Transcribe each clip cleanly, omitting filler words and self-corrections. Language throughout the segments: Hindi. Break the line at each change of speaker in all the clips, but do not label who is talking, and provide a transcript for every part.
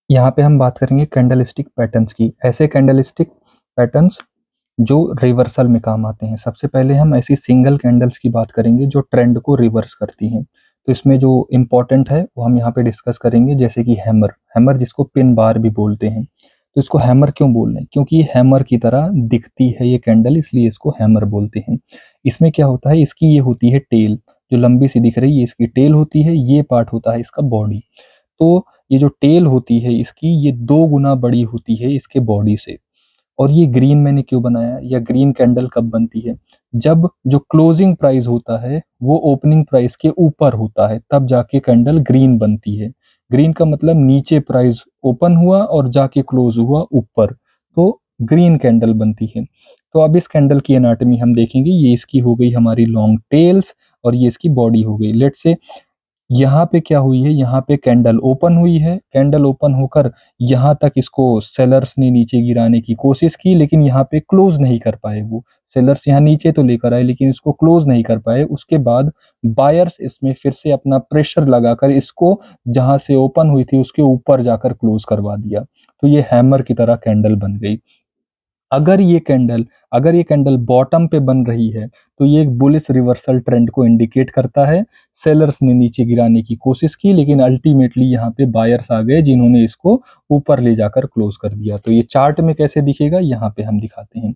यहाँ पे हम बात करेंगे कैंडलस्टिक पैटर्न्स की। ऐसे कैंडलस्टिक पैटर्न्स जो रिवर्सल में काम आते हैं। सबसे पहले हम ऐसी सिंगल कैंडल्स की बात करेंगे जो ट्रेंड को रिवर्स करती हैं। तो इसमें जो इम्पोर्टेंट है वो हम यहाँ पे डिस्कस करेंगे, जैसे कि हैमर। हैमर जिसको पिन बार भी बोलते हैं। तो इसको हैमर क्यों बोल रहे हैं? क्योंकि ये हैमर की तरह दिखती है ये कैंडल, इसलिए इसको हैमर बोलते हैं। इसमें क्या होता है, इसकी ये होती है टेल, जो लंबी सी दिख रही है इसकी टेल होती है, ये पार्ट होता है इसका बॉडी। तो ये जो टेल होती है इसकी, ये 2 गुना बड़ी होती है इसके बॉडी से। और ये ग्रीन मैंने क्यों बनाया, या ग्रीन कैंडल कब बनती है? जब जो क्लोजिंग प्राइस होता है वो ओपनिंग प्राइस के ऊपर होता है, तब जाके कैंडल ग्रीन बनती है। ग्रीन का मतलब नीचे प्राइस ओपन हुआ और जाके क्लोज हुआ ऊपर, तो ग्रीन कैंडल बनती है। तो अब इस कैंडल की एनाटॉमी हम देखेंगे। ये इसकी हो गई हमारी लॉन्ग टेल्स और ये इसकी बॉडी हो गई। लेट्स से यहाँ पे क्या हुई है, यहाँ पे कैंडल ओपन हुई है। कैंडल ओपन होकर यहाँ तक इसको सेलर्स ने नीचे गिराने की कोशिश की, लेकिन यहाँ पे क्लोज नहीं कर पाए। वो सेलर्स यहाँ नीचे तो लेकर आए लेकिन इसको क्लोज नहीं कर पाए। उसके बाद बायर्स इसमें फिर से अपना प्रेशर लगाकर इसको जहां से ओपन हुई थी उसके ऊपर जाकर क्लोज करवा दिया। तो ये हैमर की तरह कैंडल बन गई। अगर ये कैंडल बॉटम पे बन रही है तो ये एक बुलिश रिवर्सल ट्रेंड को इंडिकेट करता है। सेलर्स ने नीचे गिराने की कोशिश की लेकिन अल्टीमेटली यहाँ पे बायर्स आ गए जिन्होंने इसको ऊपर ले जाकर क्लोज कर दिया। तो ये चार्ट में कैसे दिखेगा, यहाँ पे हम दिखाते हैं।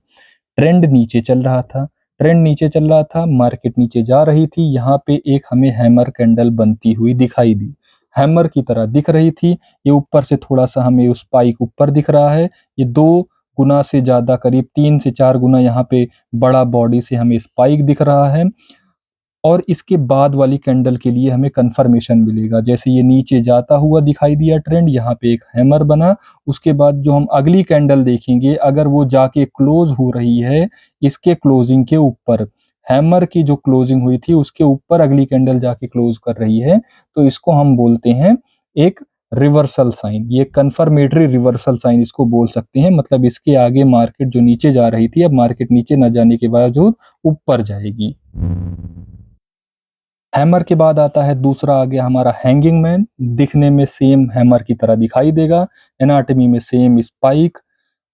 ट्रेंड नीचे चल रहा था, मार्केट नीचे जा रही थी। यहाँ पे एक हमें हैमर कैंडल बनती हुई दिखाई दी, हैमर की तरह दिख रही थी। ये ऊपर से थोड़ा सा हमें उस स्पाइक ऊपर दिख रहा है। ये 2 गुना से ज़्यादा, करीब 3 से 4 गुना यहाँ पे बड़ा बॉडी से हमें स्पाइक दिख रहा है। और इसके बाद वाली कैंडल के लिए हमें कंफर्मेशन मिलेगा। जैसे ये नीचे जाता हुआ दिखाई दिया ट्रेंड, यहाँ पे एक हैमर बना। उसके बाद जो हम अगली कैंडल देखेंगे, अगर वो जाके क्लोज हो रही है इसके क्लोजिंग के ऊपर, हैमर की जो क्लोजिंग हुई थी उसके ऊपर अगली कैंडल जाके क्लोज कर रही है, तो इसको हम बोलते हैं एक रिवर्सल साइन। ये कंफर्मेटरी रिवर्सल साइन इसको बोल सकते हैं। मतलब इसके आगे मार्केट जो नीचे जा रही थी, अब मार्केट नीचे न जाने के बावजूद ऊपर जाएगी। हैमर के बाद आता है दूसरा, आ गया हमारा हैंगिंग मैन। दिखने में सेम हैमर की तरह दिखाई देगा, एनाटॉमी में सेम स्पाइक,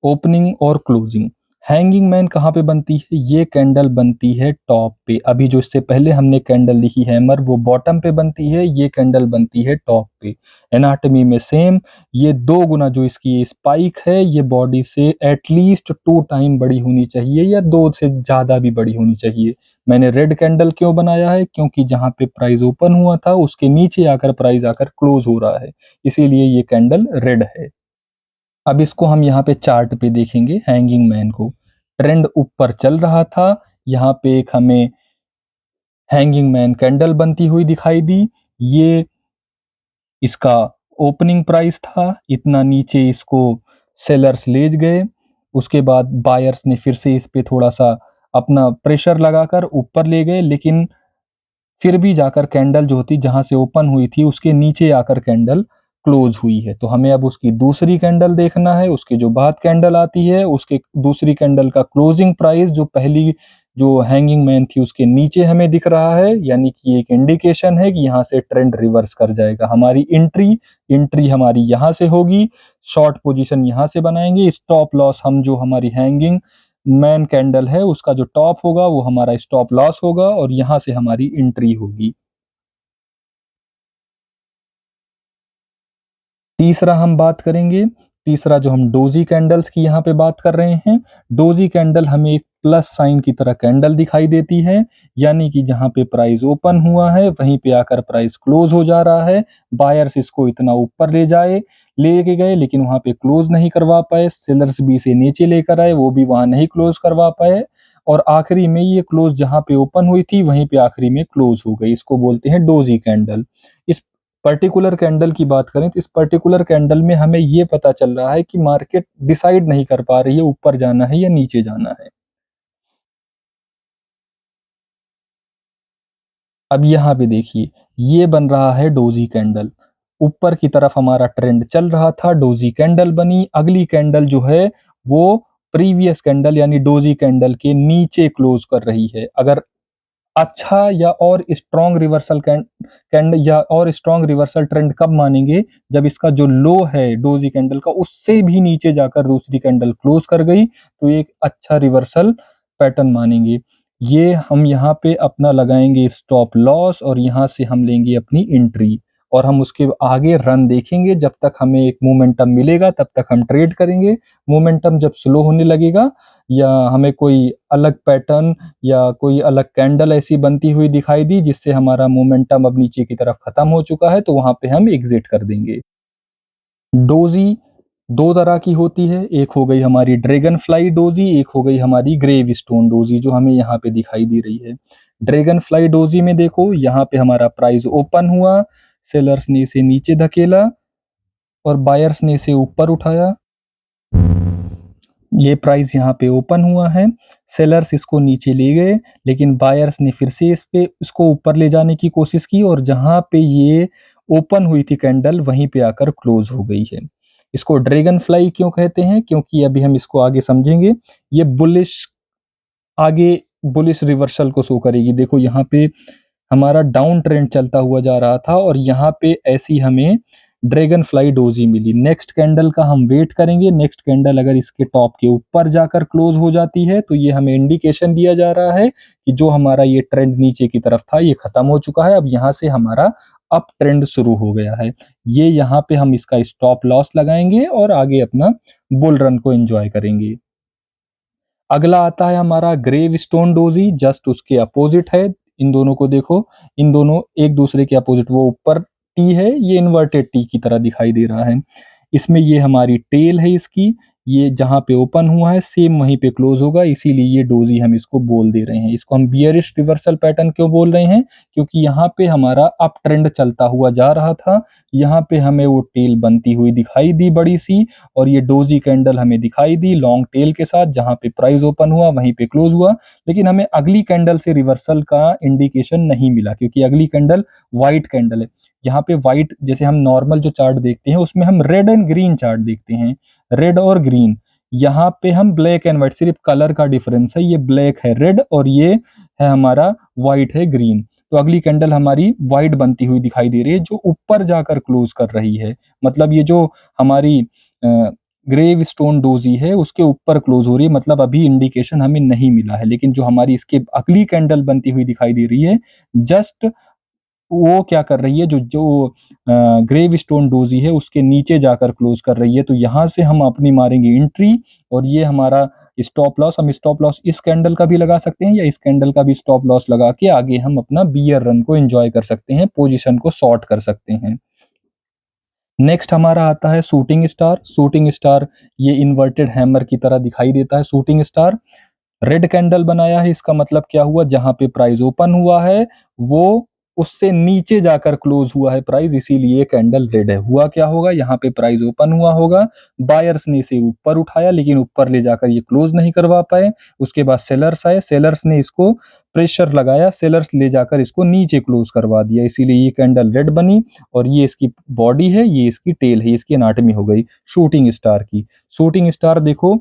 ओपनिंग और क्लोजिंग। हैंगिंग मैन कहाँ पे बनती है? ये कैंडल बनती है टॉप पे। अभी जो इससे पहले हमने कैंडल लिखी हैमर वो बॉटम पे बनती है, ये कैंडल बनती है टॉप पे। एनाटॉमी में सेम। ये 2 गुना जो इसकी स्पाइक है, ये बॉडी से एटलीस्ट 2 टाइम बड़ी होनी चाहिए या 2 से ज़्यादा भी बड़ी होनी चाहिए। मैंने रेड कैंडल क्यों बनाया है? क्योंकि जहाँ पे प्राइस ओपन हुआ था उसके नीचे आकर प्राइस आकर क्लोज हो रहा है, इसीलिए ये कैंडल रेड है। अब इसको हम यहाँ पे चार्ट पे देखेंगे हैंगिंग मैन को। ट्रेंड ऊपर चल रहा था, यहाँ पे एक हमें हैंगिंग मैन कैंडल बनती हुई दिखाई दी। ये इसका ओपनिंग प्राइस था, इतना नीचे इसको सेलर्स ले गए। उसके बाद बायर्स ने फिर से इस पे थोड़ा सा अपना प्रेशर लगाकर ऊपर ले गए, लेकिन फिर भी जाकर कैंडल जो थी जहां से ओपन हुई थी उसके नीचे आकर कैंडल क्लोज हुई है। तो हमें अब उसकी दूसरी कैंडल देखना है। उसके जो बाद कैंडल आती है उसके दूसरी कैंडल का क्लोजिंग प्राइस जो पहली जो हैंगिंग मैन थी उसके नीचे हमें दिख रहा है, यानी कि एक इंडिकेशन है कि यहाँ से ट्रेंड रिवर्स कर जाएगा। हमारी एंट्री हमारी यहाँ से होगी, शॉर्ट पोजीशन यहाँ से बनाएंगे। स्टॉप लॉस हम जो हमारी हैंगिंग मैन कैंडल है उसका जो टॉप होगा वो हमारा स्टॉप लॉस होगा और यहां से हमारी एंट्री होगी। तीसरा हम बात करेंगे, तीसरा जो हम डोजी कैंडल्स की यहाँ पे बात कर रहे हैं। डोजी कैंडल हमें एक प्लस साइन की तरह कैंडल दिखाई देती है, यानी कि जहाँ पे प्राइस ओपन हुआ है वहीं पे आकर प्राइस क्लोज हो जा रहा है। बायर्स इसको इतना ऊपर लेके गए लेकिन वहां पे क्लोज नहीं करवा पाए। सेलर्स भी इसे नीचे लेकर आए, वो भी वहां नहीं क्लोज करवा पाए। और आखिरी में ये क्लोज जहां पे ओपन हुई थी वहीं पे आखिरी में क्लोज हो गई। इसको बोलते हैं डोजी कैंडल। इस पर्टिकुलर कैंडल की बात करें तो इस पर्टिकुलर कैंडल में हमें ये पता चल रहा है कि मार्केट डिसाइड नहीं कर पा रही है ऊपर जाना है या नीचे जाना है। अब यहाँ पे देखिए, ये बन रहा है डोजी कैंडल। ऊपर की तरफ हमारा ट्रेंड चल रहा था, डोजी कैंडल बनी। अगली कैंडल जो है वो प्रीवियस कैंडल यानी डोजी कैंडल के नीचे क्लोज कर रही है। अगर अच्छा या और स्ट्रॉन्ग रिवर्सल कैंडल या और स्ट्रॉन्ग रिवर्सल ट्रेंड कब मानेंगे? जब इसका जो लो है डोजी कैंडल का उससे भी नीचे जाकर दूसरी कैंडल क्लोज कर गई तो एक अच्छा रिवर्सल पैटर्न मानेंगे। ये हम यहाँ पे अपना लगाएंगे स्टॉप लॉस और यहाँ से हम लेंगे अपनी एंट्री और हम उसके आगे रन देखेंगे। जब तक हमें एक मोमेंटम मिलेगा तब तक हम ट्रेड करेंगे। मोमेंटम जब स्लो होने लगेगा या हमें कोई अलग पैटर्न या कोई अलग कैंडल ऐसी बनती हुई दिखाई दी जिससे हमारा मोमेंटम अब नीचे की तरफ खत्म हो चुका है तो वहां पे हम एग्जिट कर देंगे। डोजी दो तरह की होती है, एक हो गई हमारी ड्रैगन फ्लाई डोजी, एक हो गई हमारी ग्रेव स्टोन डोजी जो हमें यहाँ पे दिखाई दे रही है। ड्रैगन फ्लाई डोजी में देखो यहाँ पे हमारा प्राइस ओपन हुआ, सेलर्स ने इसे नीचे धकेला और बायर्स ने इसे ऊपर उठाया। ये प्राइस यहाँ पे ओपन हुआ है, सेलर्स इसको नीचे ले गए लेकिन बायर्स ने फिर से इसको ऊपर ले जाने की कोशिश की और जहाँ पे ये ओपन हुई थी कैंडल वहीं पे आकर क्लोज हो गई है। इसको ड्रैगन फ्लाई क्यों कहते हैं? क्योंकि अभी हम इसको आगे समझेंगे। ये आगे बुलिश रिवर्सल को शो करेगी। देखो यहाँ पे हमारा डाउन ट्रेंड चलता हुआ जा रहा था और यहाँ पे ऐसी हमें ड्रैगन फ्लाई डोजी मिली। नेक्स्ट कैंडल का हम वेट करेंगे। नेक्स्ट कैंडल अगर इसके टॉप के ऊपर जाकर क्लोज हो जाती है तो ये हमें इंडिकेशन दिया जा रहा है कि जो हमारा ये ट्रेंड नीचे की तरफ था ये खत्म हो चुका है। अब यहाँ से हमारा अप ट्रेंड शुरू हो गया है। ये यहाँ पे हम इसका स्टॉप लॉस लगाएंगे और आगे अपना बुल रन को एंजॉय करेंगे। अगला आता है हमारा ग्रेव स्टोन डोजी, जस्ट उसके अपोजिट है। इन दोनों को देखो, इन दोनों एक दूसरे के अपोजिट, वो ऊपर टी है, ये इन्वर्टेड टी की तरह दिखाई दे रहा है। इसमें ये हमारी टेल है इसकी, ये जहाँ पे ओपन हुआ है सेम वहीं पे क्लोज होगा, इसीलिए ये डोजी हम इसको बोल दे रहे हैं। इसको हम बियरिश रिवर्सल पैटर्न क्यों बोल रहे हैं? क्योंकि यहाँ पे हमारा अप ट्रेंड चलता हुआ जा रहा था, यहाँ पे हमें वो टेल बनती हुई दिखाई दी बड़ी सी और ये डोजी कैंडल हमें दिखाई दी लॉन्ग टेल के साथ, जहां पे प्राइस ओपन हुआ वहीं पे क्लोज हुआ, लेकिन हमें अगली कैंडल से रिवर्सल का इंडिकेशन नहीं मिला क्योंकि अगली कैंडल व्हाइट कैंडल है। यहाँ पे व्हाइट, जैसे हम नॉर्मल जो चार्ट देखते हैं उसमें हम रेड एंड ग्रीन चार्ट देखते हैं, रेड और ग्रीन। यहाँ पे हम ब्लैक एंड व्हाइट, सिर्फ कलर का डिफरेंस है, ये ब्लैक है रेड और ये है हमारा व्हाइट है ग्रीन। तो अगली कैंडल हमारी व्हाइट बनती हुई दिखाई दे रही है जो ऊपर जाकर क्लोज कर रही है। मतलब ये जो हमारी ग्रेव स्टोन डोजी है उसके ऊपर क्लोज हो रही है, मतलब अभी इंडिकेशन हमें नहीं मिला है। लेकिन जो हमारी इसके अगली कैंडल बनती हुई दिखाई दे रही है, जस्ट वो क्या कर रही है, जो जो ग्रेव स्टोन डोजी है उसके नीचे जाकर क्लोज कर रही है। तो यहाँ से हम अपनी मारेंगे एंट्री और ये हमारा स्टॉप लॉस, हम स्टॉप लॉस इस कैंडल का भी लगा सकते हैं या इस कैंडल का भी स्टॉप लॉस लगा के आगे हम अपना बियर रन को एंजॉय कर सकते हैं, पोजीशन को शॉर्ट कर सकते हैं। नेक्स्ट हमारा आता है शूटिंग स्टार। शूटिंग स्टार ये इन्वर्टेड हैमर की तरह दिखाई देता है। शूटिंग स्टार रेड कैंडल बनाया है, इसका मतलब क्या हुआ, जहां पे प्राइस ओपन हुआ है वो उससे नीचे जाकर क्लोज हुआ है प्राइस, इसीलिए कैंडल रेड है। हुआ क्या होगा, यहाँ पे प्राइस ओपन हुआ होगा, बायर्स ने इसे ऊपर उठाया लेकिन ऊपर ले जाकर ये क्लोज नहीं करवा पाए। उसके बाद सेलर्स आए, सेलर्स ने इसको प्रेशर लगाया, सेलर्स ले जाकर इसको नीचे क्लोज करवा दिया, इसीलिए ये कैंडल रेड बनी। और ये इसकी बॉडी है, ये इसकी टेल है, इसकी एनाटॉमी हो गई शूटिंग स्टार की। शूटिंग स्टार देखो,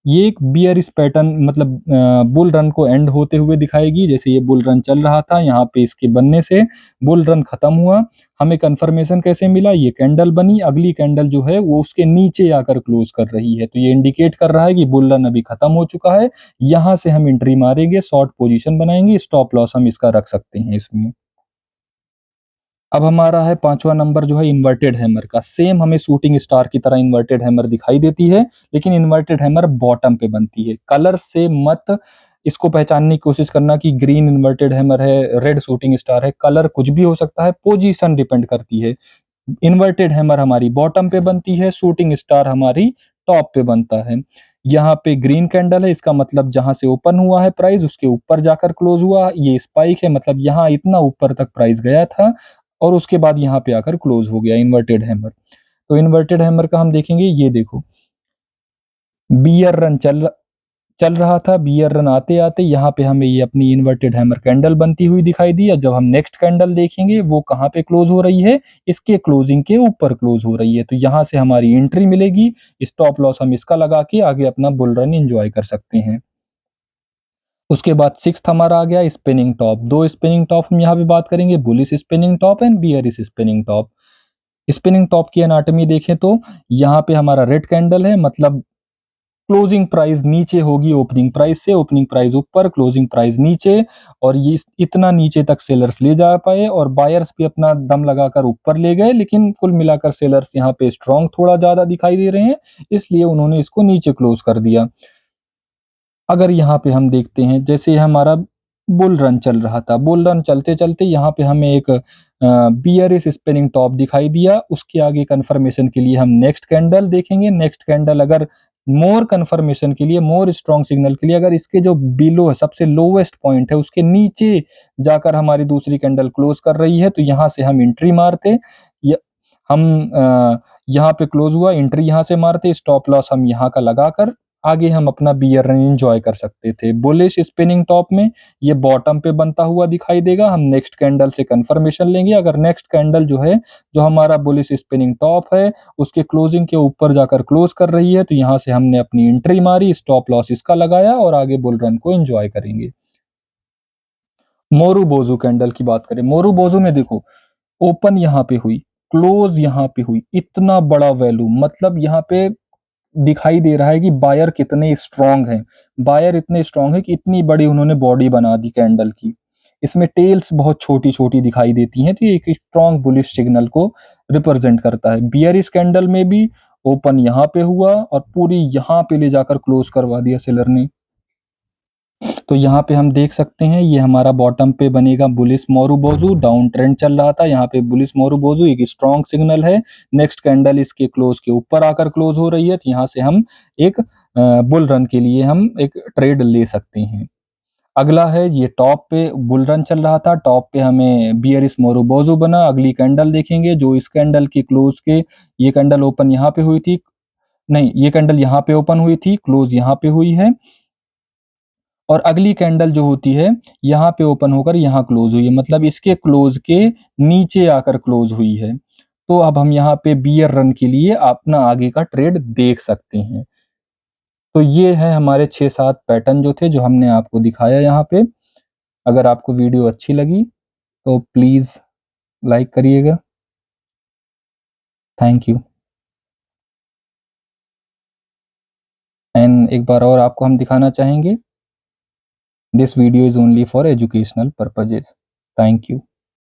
ये एक बियरिश पैटर्न, मतलब बुल रन को एंड होते हुए दिखाएगी। जैसे ये बुल रन चल रहा था, यहाँ पे इसके बनने से बुल रन खत्म हुआ। हमें कंफर्मेशन कैसे मिला, ये कैंडल बनी, अगली कैंडल जो है वो उसके नीचे आकर क्लोज कर रही है, तो ये इंडिकेट कर रहा है कि बुल रन अभी खत्म हो चुका है। यहाँ से हम एंट्री मारेंगे, शॉर्ट पोजीशन बनाएंगे, स्टॉप लॉस हम इसका रख सकते हैं इसमें। अब हमारा है पांचवा नंबर जो है इन्वर्टेड हैमर का। सेम हमें शूटिंग स्टार की तरह इन्वर्टेड हैमर दिखाई देती है, लेकिन इन्वर्टेड हैमर बॉटम पे बनती है। कलर से मत इसको पहचानने की कोशिश करना कि ग्रीन इन्वर्टेड हैमर है, रेड शूटिंग स्टार है। कलर कुछ भी हो सकता है, पोजीशन डिपेंड करती है। इन्वर्टेड हैमर हमारी बॉटम पे बनती है, शूटिंग स्टार हमारी टॉप पे बनता है। यहाँ पे ग्रीन कैंडल है, इसका मतलब जहां से ओपन हुआ है प्राइस उसके ऊपर जाकर क्लोज हुआ, ये स्पाइक है, मतलब यहाँ इतना ऊपर तक प्राइस गया था और उसके बाद यहाँ पे आकर क्लोज हो गया इन्वर्टेड हैमर। तो इन्वर्टेड हैमर का हम देखेंगे, ये देखो बियर रन चल रहा था, बियर रन आते आते यहाँ पे हमें ये अपनी इन्वर्टेड हैमर कैंडल बनती हुई दिखाई दी। जब हम नेक्स्ट कैंडल देखेंगे वो कहाँ पे क्लोज हो रही है, इसके क्लोजिंग के ऊपर क्लोज हो रही है, तो यहाँ से हमारी एंट्री मिलेगी। स्टॉप लॉस हम इसका लगा के आगे अपना बुल रन एंजॉय कर सकते हैं। उसके बाद सिक्स्थ हमारा आ गया स्पिनिंग टॉप। दो स्पिनिंग टॉप हम यहाँ पे बात करेंगे, bullish spinning top and bearish spinning top. Spinning top की एनाटॉमी देखें तो यहाँ पे हमारा रेड कैंडल है, मतलब क्लोजिंग प्राइस नीचे होगी ओपनिंग प्राइस से, ओपनिंग प्राइस ऊपर, क्लोजिंग प्राइस नीचे, और ये इतना नीचे तक सेलर्स ले जा पाए और बायर्स भी अपना दम लगाकर ऊपर ले गए, लेकिन कुल मिलाकर सेलर्स यहाँ पे स्ट्रॉन्ग थोड़ा ज्यादा दिखाई दे रहे हैं, इसलिए उन्होंने इसको नीचे क्लोज कर दिया। अगर यहाँ पे हम देखते हैं, जैसे हमारा बुल रन चल रहा था, बुल रन चलते चलते यहाँ पे हमें एक बियरिश स्पिनिंग टॉप दिखाई दिया। उसके आगे कंफर्मेशन के लिए हम नेक्स्ट कैंडल देखेंगे। नेक्स्ट कैंडल अगर मोर कंफर्मेशन के लिए, मोर स्ट्रॉन्ग सिग्नल के लिए, अगर इसके जो बिलो है, सबसे लोवेस्ट पॉइंट है, उसके नीचे जाकर हमारी दूसरी कैंडल क्लोज कर रही है, तो यहाँ से हम एंट्री मारते। हम यहाँ पे क्लोज हुआ, एंट्री यहाँ से मारते, स्टॉप लॉस हम यहाँ का लगाकर आगे हम अपना बियर रन एंजॉय कर सकते थे। बुलिश स्पिनिंग टॉप में ये बॉटम पे बनता हुआ दिखाई देगा। हम नेक्स्ट कैंडल से कंफर्मेशन लेंगे। अगर नेक्स्ट कैंडल जो है, जो हमारा बुलिश स्पिनिंग टॉप है, उसके क्लोजिंग के ऊपर जाकर क्लोज कर रही है, तो यहाँ से हमने अपनी एंट्री मारी, स्टॉप लॉस इसका लगाया और आगे बुल रन को एंजॉय करेंगे। मोरूबोजू कैंडल की बात करें, मोरूबोजू में देखो ओपन यहाँ पे हुई, क्लोज यहाँ पे हुई, इतना बड़ा वैल्यू, मतलब यहाँ पे दिखाई दे रहा है कि बायर कितने स्ट्रांग हैं। बायर इतने स्ट्रांग है कि इतनी बड़ी उन्होंने बॉडी बना दी कैंडल की। इसमें टेल्स बहुत छोटी छोटी दिखाई देती हैं, तो ये एक स्ट्रांग बुलिश सिग्नल को रिप्रेजेंट करता है। बियरिश कैंडल में भी ओपन यहाँ पे हुआ और पूरी यहाँ पे ले जाकर क्लोज करवा दिया सेलर ने। तो यहाँ पे हम देख सकते हैं, ये हमारा बॉटम पे बनेगा बुलिश मोरूबोजू, डाउन ट्रेंड चल रहा था, यहाँ पे बुलिश मोरूबोजू एक स्ट्रॉन्ग सिग्नल है। नेक्स्ट कैंडल इसके क्लोज के ऊपर आकर क्लोज हो रही है, तो यहाँ से हम एक बुल रन के लिए हम एक ट्रेड ले सकते हैं। अगला है, ये टॉप पे बुल रन चल रहा था, टॉप पे हमें बियरिश मोरूबोजू बना। अगली कैंडल देखेंगे, जो इस कैंडल की क्लोज के, ये कैंडल ओपन यहाँ पे हुई थी, नहीं, ये कैंडल यहाँ पे ओपन हुई थी, क्लोज यहाँ पे हुई है, और अगली कैंडल जो होती है यहाँ पे ओपन होकर यहाँ क्लोज हुई है, मतलब इसके क्लोज के नीचे आकर क्लोज हुई है। तो अब हम यहाँ पे बियर रन के लिए अपना आगे का ट्रेड देख सकते हैं। तो ये है हमारे 6-7 पैटर्न जो थे, जो हमने आपको दिखाया यहाँ पे। अगर आपको वीडियो अच्छी लगी तो प्लीज लाइक करिएगा। Thank you. एंड एक बार और आपको हम दिखाना चाहेंगे, this video is only for educational purposes. Thank you.